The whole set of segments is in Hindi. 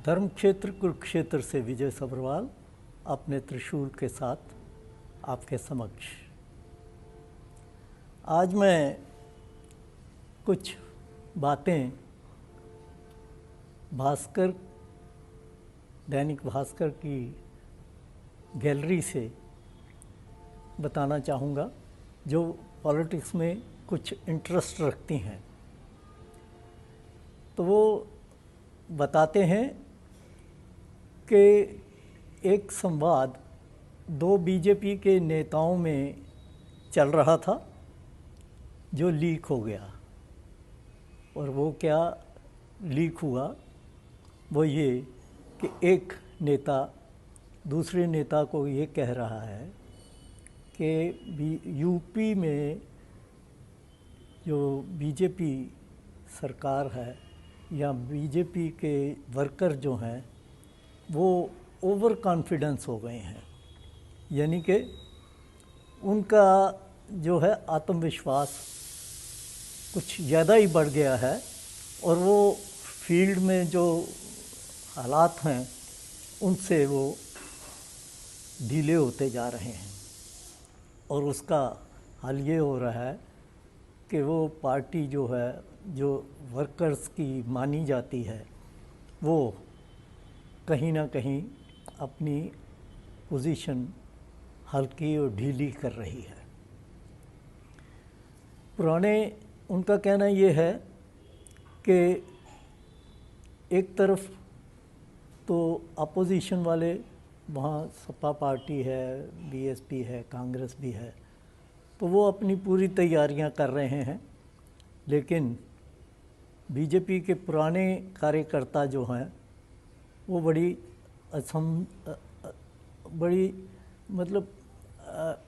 धर्म क्षेत्र कुरुक्षेत्र से विजय सब्रवाल अपने त्रिशूल के साथ आपके समक्ष। आज मैं कुछ बातें भास्कर, दैनिक भास्कर की गैलरी से बताना चाहूँगा, जो पॉलिटिक्स में कुछ इंटरेस्ट रखती हैं। तो वो बताते हैं कि एक संवाद दो बीजेपी के नेताओं में चल रहा था जो लीक हो गया। और वो क्या लीक हुआ, वो ये कि एक नेता दूसरे नेता को ये कह रहा है कि यूपी में जो बीजेपी सरकार है या बीजेपी के वर्कर जो हैं वो ओवर कॉन्फिडेंस हो गए हैं, यानी कि उनका जो है आत्मविश्वास कुछ ज़्यादा ही बढ़ गया है और वो फील्ड में जो हालात हैं उनसे वो ढीले होते जा रहे हैं। और उसका हल ये हो रहा है कि वो पार्टी जो है, जो वर्कर्स की मानी जाती है, वो कहीं ना कहीं अपनी पोजीशन हल्की और ढीली कर रही है। पुराने उनका कहना ये है कि एक तरफ तो अपोजिशन वाले, वहाँ सपा पार्टी है, बीएसपी है, कांग्रेस भी है, तो वो अपनी पूरी तैयारियां कर रहे हैं। लेकिन बीजेपी के पुराने कार्यकर्ता जो हैं वो बड़ी मतलब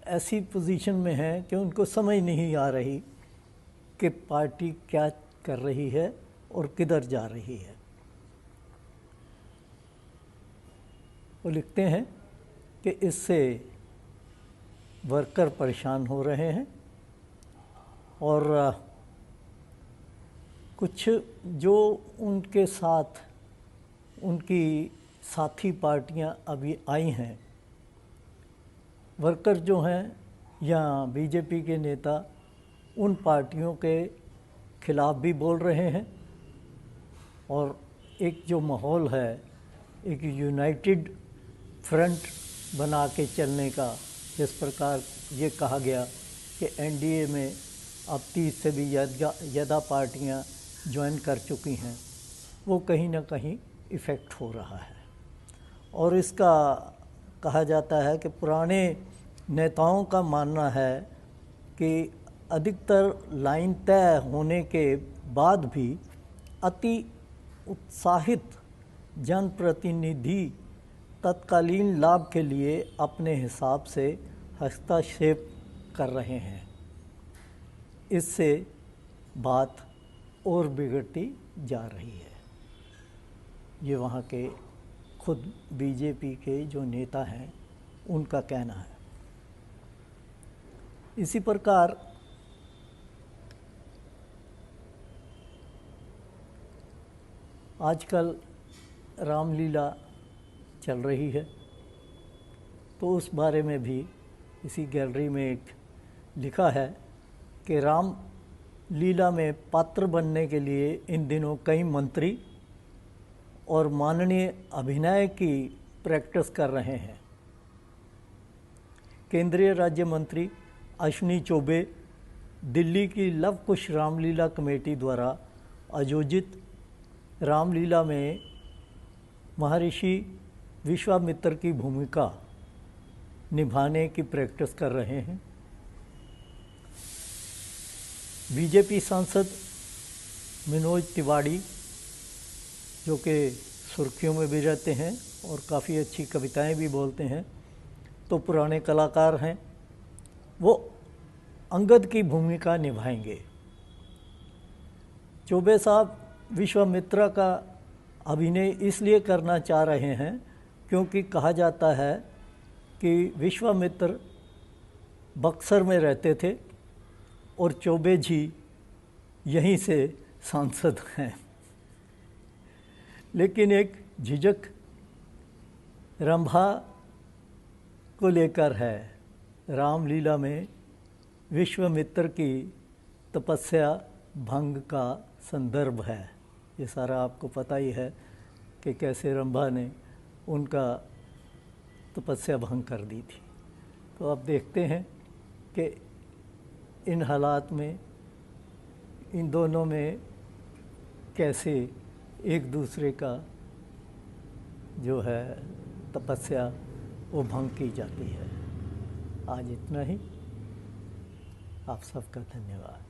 ऐसी पोजीशन में हैं कि उनको समझ नहीं आ रही कि पार्टी क्या कर रही है और किधर जा रही है। वो लिखते हैं कि इससे वर्कर परेशान हो रहे हैं और कुछ जो उनके साथ उनकी साथी पार्टियां अभी आई हैं, वर्कर जो हैं या बीजेपी के नेता उन पार्टियों के खिलाफ भी बोल रहे हैं। और एक जो माहौल है, एक यूनाइटेड फ्रंट बना के चलने का, जिस प्रकार ये कहा गया कि एनडीए में अब 30 से भी ज़्यादा पार्टियां ज्वाइन कर चुकी हैं, वो कहीं ना कहीं इफ़ेक्ट हो रहा है। और इसका कहा जाता है कि पुराने नेताओं का मानना है कि अधिकतर लाइन तय होने के बाद भी अति उत्साहित जनप्रतिनिधि तत्कालीन लाभ के लिए अपने हिसाब से हस्तक्षेप कर रहे हैं। इससे बात और बिगड़ती जा रही है। ये वहाँ के खुद बीजेपी के जो नेता हैं उनका कहना है। इसी प्रकार आजकल रामलीला चल रही है, तो उस बारे में भी इसी गैलरी में एक लिखा है कि राम लीला में पात्र बनने के लिए इन दिनों कई मंत्री और माननीय अभिनय की प्रैक्टिस कर रहे हैं। केंद्रीय राज्य मंत्री अश्विनी चौबे दिल्ली की लव कुश रामलीला कमेटी द्वारा आयोजित रामलीला में महर्षि विश्वामित्र की भूमिका निभाने की प्रैक्टिस कर रहे हैं। बीजेपी सांसद मनोज तिवारी, जो कि सुर्खियों में भी रहते हैं और काफ़ी अच्छी कविताएं भी बोलते हैं, तो पुराने कलाकार हैं, वो अंगद की भूमिका निभाएंगे। चौबे साहब विश्वामित्र का अभिनय इसलिए करना चाह रहे हैं क्योंकि कहा जाता है कि विश्वामित्र बक्सर में रहते थे और चौबे जी यहीं से सांसद हैं। लेकिन एक झिझक रंभा को लेकर है। रामलीला में विश्वामित्र की तपस्या भंग का संदर्भ है। ये सारा आपको पता ही है कि कैसे रंभा ने उनका तपस्या भंग कर दी थी। तो अब देखते हैं कि इन हालात में इन दोनों में कैसे एक दूसरे का जो है तपस्या वो भंग की जाती है। आज इतना ही। आप सबका धन्यवाद।